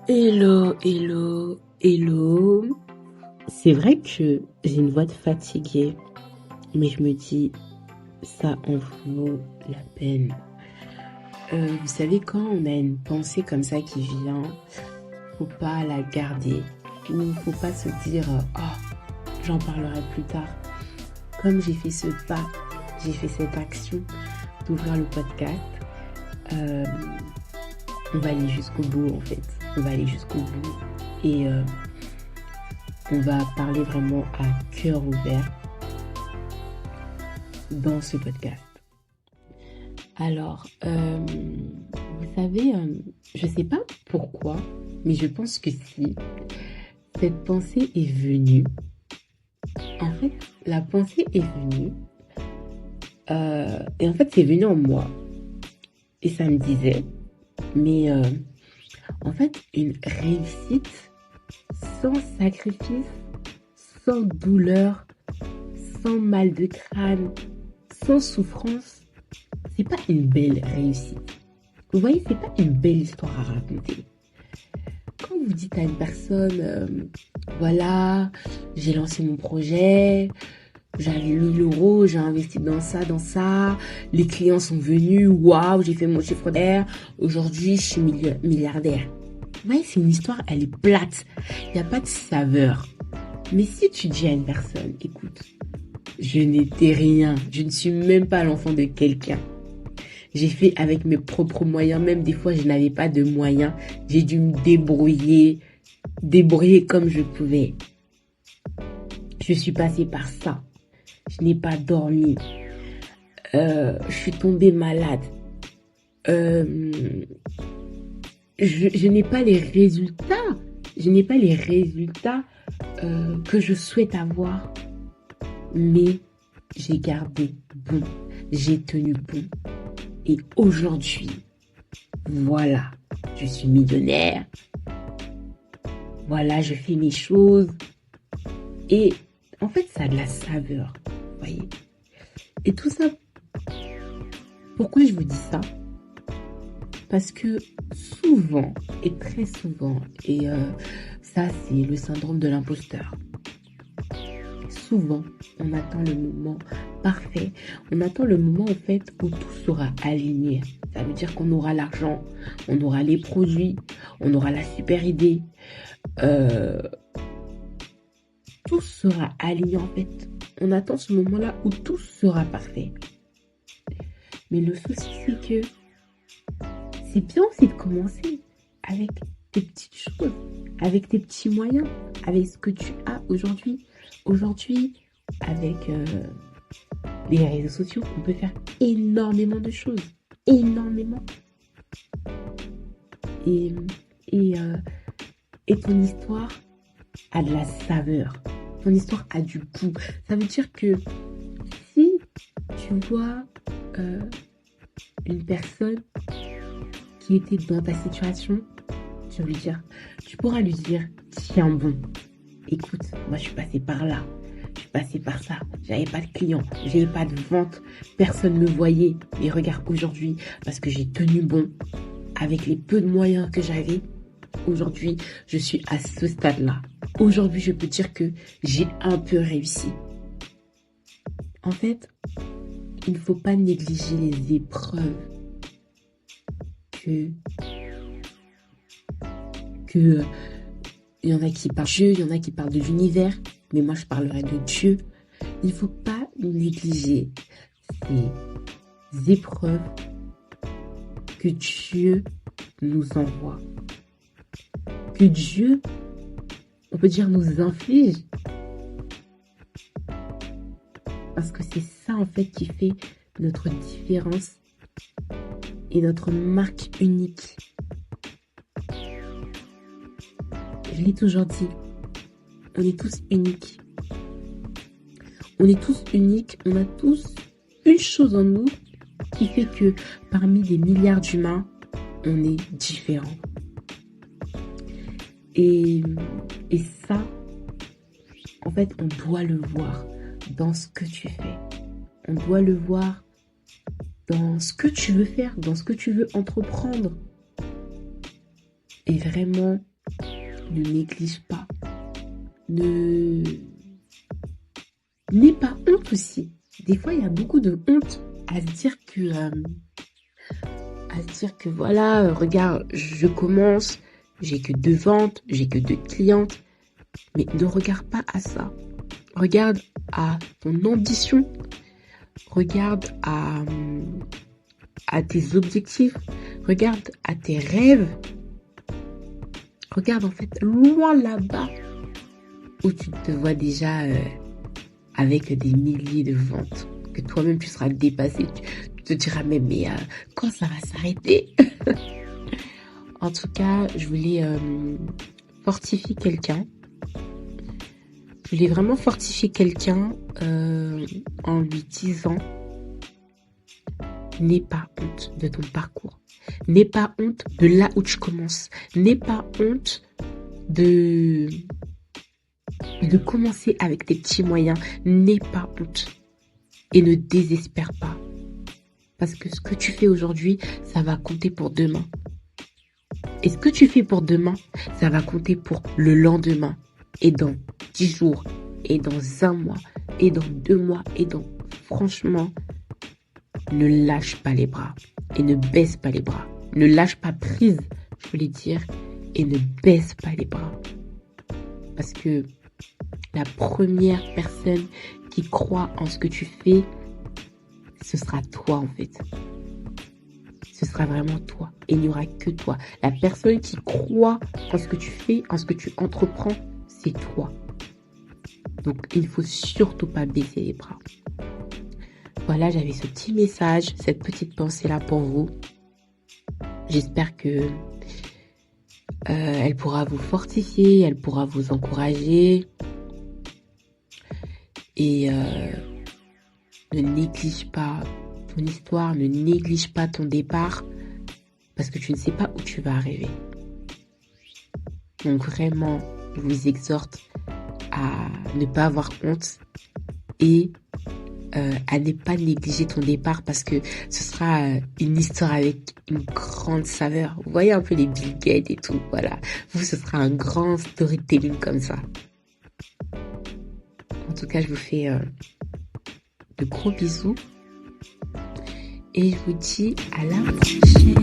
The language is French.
Hello, hello, hello. C'est vrai que j'ai une voix de fatiguée, mais je me dis, ça en vaut la peine. Vous savez, quand on a une pensée comme ça qui vient, faut pas la garder. Ou faut pas se dire, j'en parlerai plus tard. Comme j'ai fait ce pas, j'ai fait cette action d'ouvrir le podcast, euh, on va aller jusqu'au bout en fait. On va aller jusqu'au bout. Et on va parler vraiment à cœur ouvert dans ce podcast. Alors, vous savez, je ne sais pas pourquoi, mais je pense que si cette pensée est venue, en fait, la pensée est venue, et en fait, c'est venu en moi. Et ça me disait, mais en fait, une réussite sans sacrifice, sans douleur, sans mal de crâne, sans souffrance, c'est pas une belle réussite. Vous voyez, c'est pas une belle histoire à raconter. Quand vous dites à une personne, voilà, j'ai lancé mon projet, j'avais 1 000 euros, j'ai investi dans ça, les clients sont venus, waouh, j'ai fait mon chiffre d'affaires, aujourd'hui je suis milliardaire. Vous voyez, c'est une histoire, elle est plate, il n'y a pas de saveur. Mais si tu dis à une personne, écoute, je n'étais rien, je ne suis même pas l'enfant de quelqu'un. J'ai fait avec mes propres moyens, même des fois je n'avais pas de moyens. J'ai dû me débrouiller comme je pouvais. Je suis passée par ça. Je n'ai pas dormi. Je suis tombée malade. Je n'ai pas les résultats. Je n'ai pas les résultats que je souhaite avoir. Mais j'ai gardé bon. J'ai tenu bon. Et aujourd'hui, voilà, je suis millionnaire. Voilà, je fais mes choses. Et en fait, ça a de la saveur, vous voyez. Et tout ça, pourquoi je vous dis ça? Parce que souvent, et très souvent, et ça c'est le syndrome de l'imposteur. Souvent, on attend le moment parfait. On attend le moment en fait où tout sera aligné. Ça veut dire qu'on aura l'argent, on aura les produits, on aura la super idée. Tout sera aligné en fait. On attend ce moment-là où tout sera parfait. Mais le souci c'est que c'est bien aussi de commencer avec tes petites choses, avec tes petits moyens, avec ce que tu as aujourd'hui. Aujourd'hui, avec les réseaux sociaux, on peut faire énormément de choses. Énormément. Et, et, euh, et ton histoire a de la saveur. Ton histoire a du goût. Ça veut dire que si tu vois une personne qui était dans ta situation, tu pourras lui dire, tiens bon, écoute, moi je suis passée par là, je suis passée par ça, j'avais pas de clients, j'avais pas de vente, personne me voyait, mais regarde aujourd'hui, parce que j'ai tenu bon, avec les peu de moyens que j'avais, aujourd'hui je suis à ce stade-là. Aujourd'hui je peux dire que j'ai un peu réussi. En fait, il ne faut pas négliger les épreuves que il y en a qui parlent de Dieu, il y en a qui parlent de l'univers, mais moi je parlerai de Dieu. Il ne faut pas négliger ces épreuves que Dieu nous envoie, que Dieu, on peut dire, nous inflige. Parce que c'est ça en fait qui fait notre différence et notre marque unique. Je l'ai toujours dit, on est tous uniques. On est tous uniques, on a tous une chose en nous qui fait que parmi des milliards d'humains, on est différents. Et ça, en fait, on doit le voir dans ce que tu fais. On doit le voir dans ce que tu veux faire, dans ce que tu veux entreprendre. Et vraiment, Ne néglige pas. Ne... N'aie pas honte aussi. Des fois, il y a beaucoup de honte à se dire que voilà, regarde, je commence, j'ai que 2 ventes, j'ai que 2 clientes. Mais ne regarde pas à ça. Regarde à ton ambition. Regarde à tes objectifs. Regarde à tes rêves. Regarde en fait loin là-bas où tu te vois déjà avec des milliers de ventes. Que toi-même tu seras dépassé. Tu te diras même mais quand ça va s'arrêter? En tout cas, je voulais fortifier quelqu'un. Je voulais vraiment fortifier quelqu'un en lui disant n'aie pas honte de ton parcours. N'aie pas honte de là où tu commences. N'aie pas honte de commencer avec tes petits moyens. N'aie pas honte. Et ne désespère pas. Parce que ce que tu fais aujourd'hui, ça va compter pour demain. Et ce que tu fais pour demain, ça va compter pour le lendemain. Et dans 10 jours, et dans 1 mois, et dans 2 mois, et dans... Franchement, ne lâche pas les bras. Et ne baisse pas les bras. Ne lâche pas prise, je voulais dire. Et ne baisse pas les bras. Parce que la première personne qui croit en ce que tu fais, ce sera toi en fait. Ce sera vraiment toi. Et il n'y aura que toi. La personne qui croit en ce que tu fais, en ce que tu entreprends, c'est toi. Donc, il ne faut surtout pas baisser les bras. Voilà, j'avais ce petit message, cette petite pensée-là pour vous. J'espère que elle pourra vous fortifier, elle pourra vous encourager. Et ne néglige pas ton histoire, ne néglige pas ton départ, parce que tu ne sais pas où tu vas arriver. Donc vraiment, je vous exhorte à ne pas avoir honte et à ne pas négliger ton départ, parce que ce sera une histoire avec une grande saveur. Vous voyez un peu les Bill Gates et tout, voilà. Vous, ce sera un grand storytelling comme ça. En tout cas, je vous fais de gros bisous et je vous dis à la prochaine.